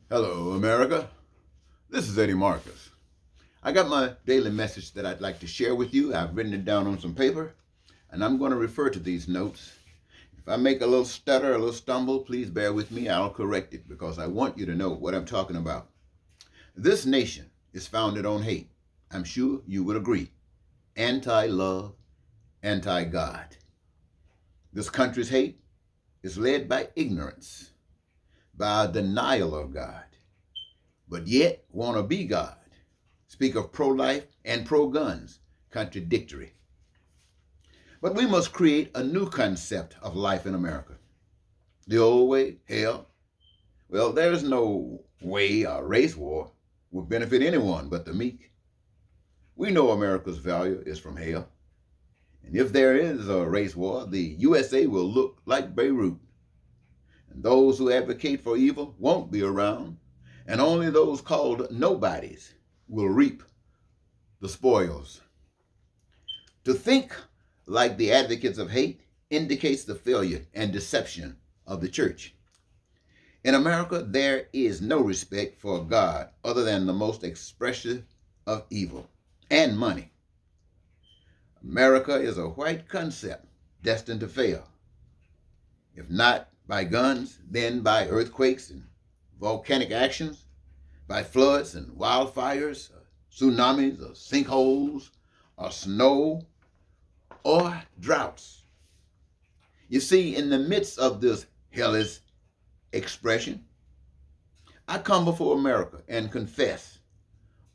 Hello, America. This is Eddie Marcus. I got my daily message that I'd like to share with you. I've written it down on some paper, and I'm going to refer to these notes. If I make a little stutter, a little stumble, please bear with me. I'll correct it because I want you to know what I'm talking about. This nation is founded on hate. I'm sure you would agree. Anti-love, anti-God. This country's hate is led by ignorance, by a denial of God, but yet want to be God. Speak of pro-life and pro-guns, contradictory. But we must create a new concept of life in America. The old way, hell, well, there's no way a race war would benefit anyone but the meek. We know America's value is from hell. And if there is a race war, the USA will look like Beirut. And those who advocate for evil won't be around, and only those called nobodies will reap the spoils. To think like the advocates of hate indicates the failure and deception of the church. In America, there is no respect for God other than the most expressive of evil and money. America is a white concept destined to fail. If not by guns, then by earthquakes and volcanic actions, by floods and wildfires, tsunamis, or sinkholes, or snow, or droughts. You see, in the midst of this hellish expression, I come before America and confess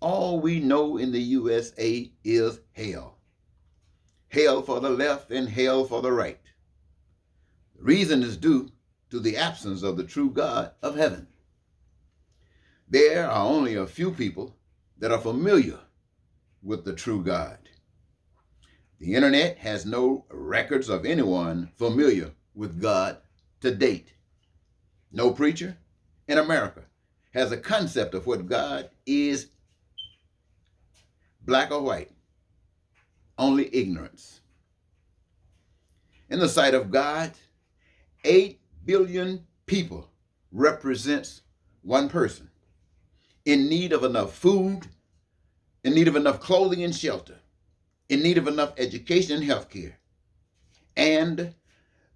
all we know in the USA is hell. Hell for the left and hell for the right. The reason is due to the absence of the true God of heaven. There are only a few people that are familiar with the true God. The internet has no records of anyone familiar with God to date. No preacher in America has a concept of what God is, black or white, only ignorance. In the sight of God, 8 billion people represents one person in need of enough food, in need of enough clothing and shelter, in need of enough education and health care, and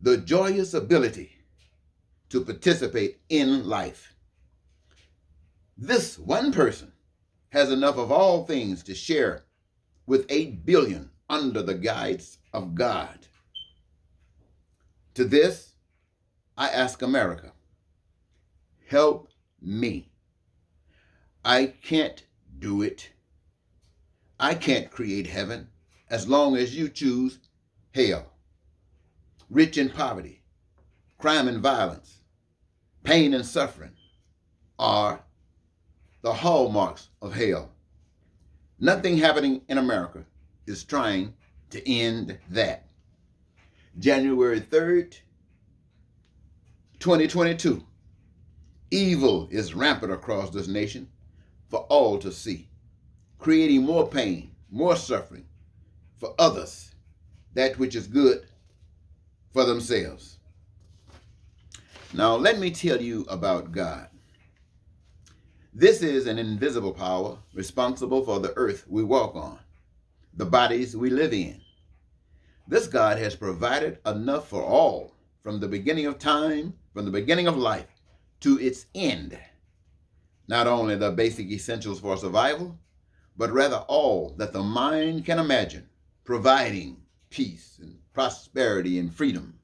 the joyous ability to participate in life. This one person has enough of all things to share with 8 billion under the guidance of God. To this, I ask America, help me. I can't do it. I can't create heaven as long as you choose hell. Rich and poverty, crime and violence, pain and suffering are the hallmarks of hell. Nothing happening in America is trying to end that. January 3rd, 2022, evil is rampant across this nation for all to see, creating more pain, more suffering for others, that which is good for themselves. Now, let me tell you about God. This is an invisible power responsible for the earth we walk on, the bodies we live in. This God has provided enough for all from the beginning of time, from the beginning of life to its end. Not only the basic essentials for survival, but rather all that the mind can imagine, providing peace and prosperity and freedom,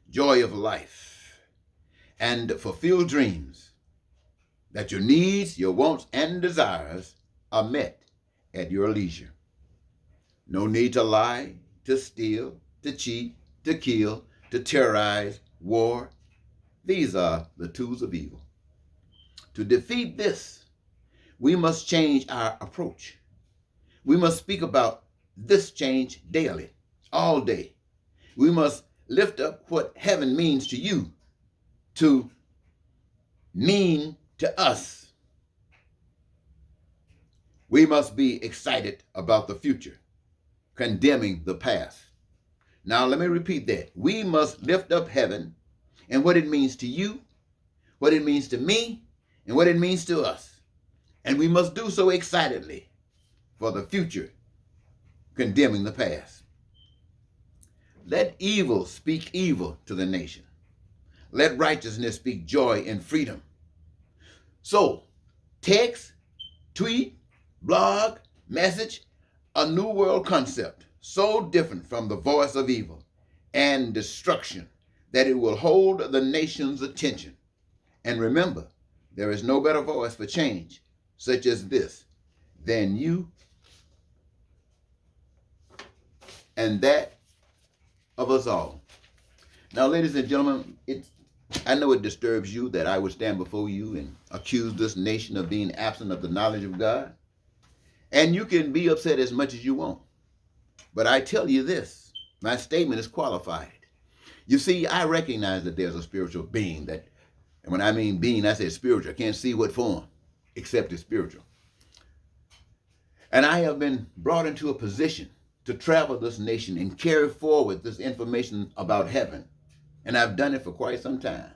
joy of life, and fulfilled dreams, that your needs, your wants, and desires are met at your leisure. No need to lie, to steal, to cheat, to kill, to terrorize, war. These are the tools of evil. To defeat this, we must change our approach. We must speak about this change daily, all day. We must lift up what heaven means to you to mean to us. We must be excited about the future, condemning the past. Now, let me repeat that. We must lift up heaven and what it means to you, what it means to me, and what it means to us. And we must do so excitedly for the future, condemning the past. Let evil speak evil to the nation. Let righteousness speak joy and freedom. So, text, tweet, blog, message, a new world concept so different from the voice of evil and destruction that it will hold the nation's attention. And remember, there is no better voice for change, such as this, than you and that of us all. Now, ladies and gentlemen, I know it disturbs you that I would stand before you and accuse this nation of being absent of the knowledge of God. And you can be upset as much as you want. But I tell you this, my statement is qualified. You see, I recognize that there's a spiritual being that, and when I mean being, I say spiritual. I can't see what form, except it's spiritual. And I have been brought into a position to travel this nation and carry forward this information about heaven. And I've done it for quite some time,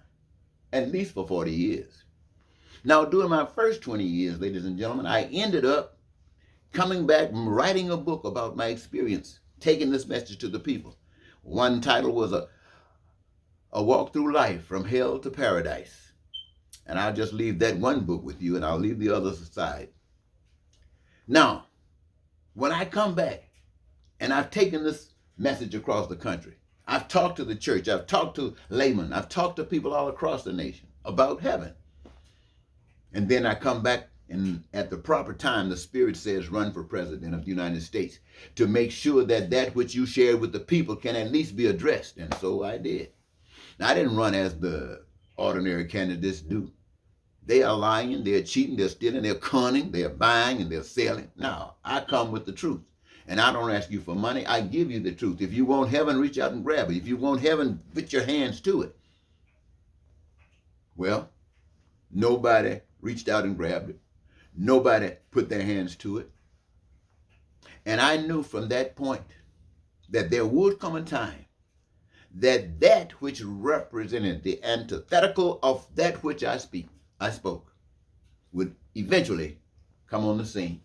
at least for 40 years. Now, during my first 20 years, ladies and gentlemen, I ended up coming back and writing a book about my experience, taking this message to the people. One title was A Walk Through Life from Hell to Paradise. And I'll just leave that one book with you, and I'll leave the others aside. Now, when I come back, and I've taken this message across the country, I've talked to the church, I've talked to laymen, I've talked to people all across the nation about heaven. And then I come back, and at the proper time, the Spirit says, run for President of the United States to make sure that that which you shared with the people can at least be addressed. And so I did. Now, I didn't run as the ordinary candidates do. They are lying, they're cheating, they're stealing, they're cunning, they're buying, and they're selling. No, I come with the truth. And I don't ask you for money. I give you the truth. If you want heaven, reach out and grab it. If you want heaven, put your hands to it. Well, nobody reached out and grabbed it. Nobody put their hands to it. And I knew from that point that there would come a time that that which represented the antithetical of that which I spoke, would eventually come on the scene.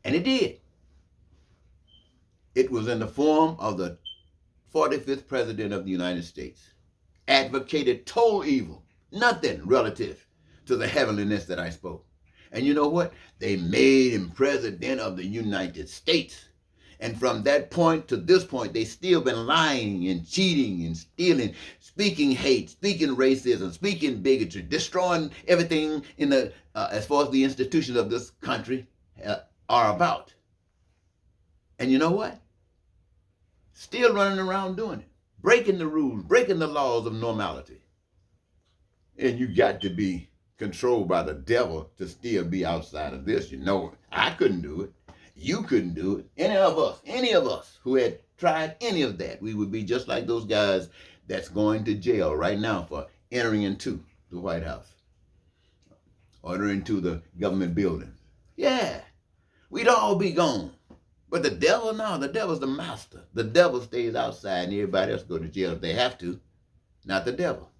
And it did. It was in the form of the 45th President of the United States, advocated total evil, nothing relative to the heavenliness that I spoke. And you know what? They made him President of the United States. And from that point to this point, they still been lying and cheating and stealing, speaking hate, speaking racism, speaking bigotry, destroying everything in the as far as the institutions of this country are about. And you know what? Still running around doing it, breaking the rules, breaking the laws of normality. And you got to be controlled by the devil to still be outside of this. You know, I couldn't do it. You couldn't do it. Any of us who had tried any of that, we would be just like those guys that's going to jail right now for entering into the White House or into the government building. Yeah, we'd all be gone. But the devil, no, the devil's the master. The devil stays outside and everybody else go to jail if they have to, not the devil.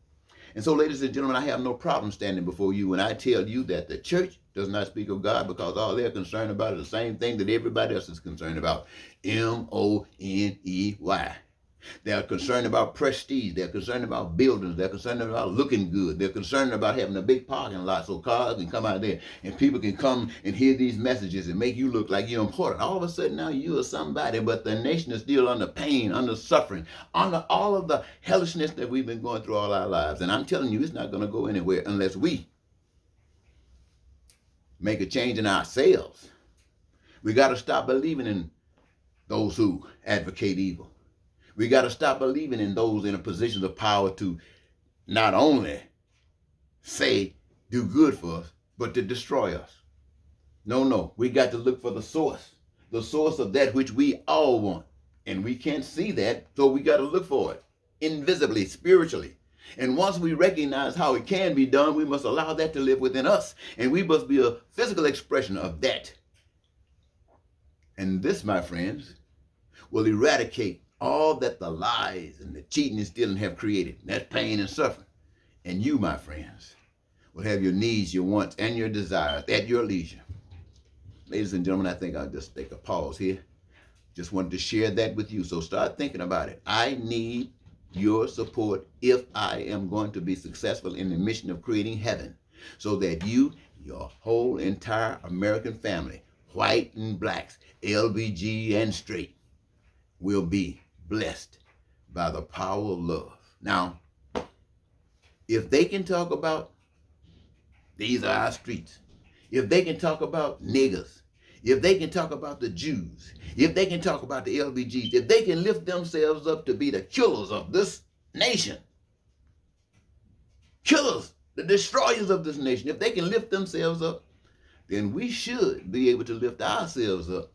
And so, ladies and gentlemen, I have no problem standing before you when I tell you that the church does not speak of God because all they're concerned about is the same thing that everybody else is concerned about. M-O-N-E-Y. They're concerned about prestige. They're concerned about buildings. They're concerned about looking good. They're concerned about having a big parking lot so cars can come out there and people can come and hear these messages and make you look like you're important. All of a sudden now you are somebody, but the nation is still under pain, under suffering, under all of the hellishness that we've been going through all our lives. And I'm telling you, it's not going to go anywhere unless we make a change in ourselves. We got to stop believing in those who advocate evil. We got to stop believing in those in a position of power to not only say, do good for us, but to destroy us. No, we got to look for the source of that which we all want. And we can't see that, so we got to look for it, invisibly, spiritually. And once we recognize how it can be done, we must allow that to live within us. And we must be a physical expression of that. And this, my friends, will eradicate all that the lies and the cheating and stealing have created. That's pain and suffering. And you, my friends, will have your needs, your wants, and your desires at your leisure. Ladies and gentlemen, I think I'll just take a pause here. Just wanted to share that with you. So start thinking about it. I need your support if I am going to be successful in the mission of creating heaven, so that you, your whole entire American family, white and blacks, LBG and straight, will be blessed by the power of love. Now, if they can talk about these are our streets, if they can talk about niggers, if they can talk about the Jews, if they can talk about the LBGs, if they can lift themselves up to be the killers of this nation, killers, the destroyers of this nation, if they can lift themselves up, then we should be able to lift ourselves up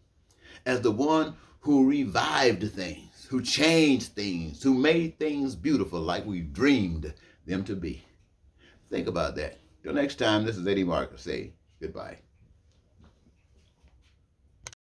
as the one who revived things, who changed things, who made things beautiful like we dreamed them to be. Think about that. Till next time, this is Eddie Marcus. Say goodbye.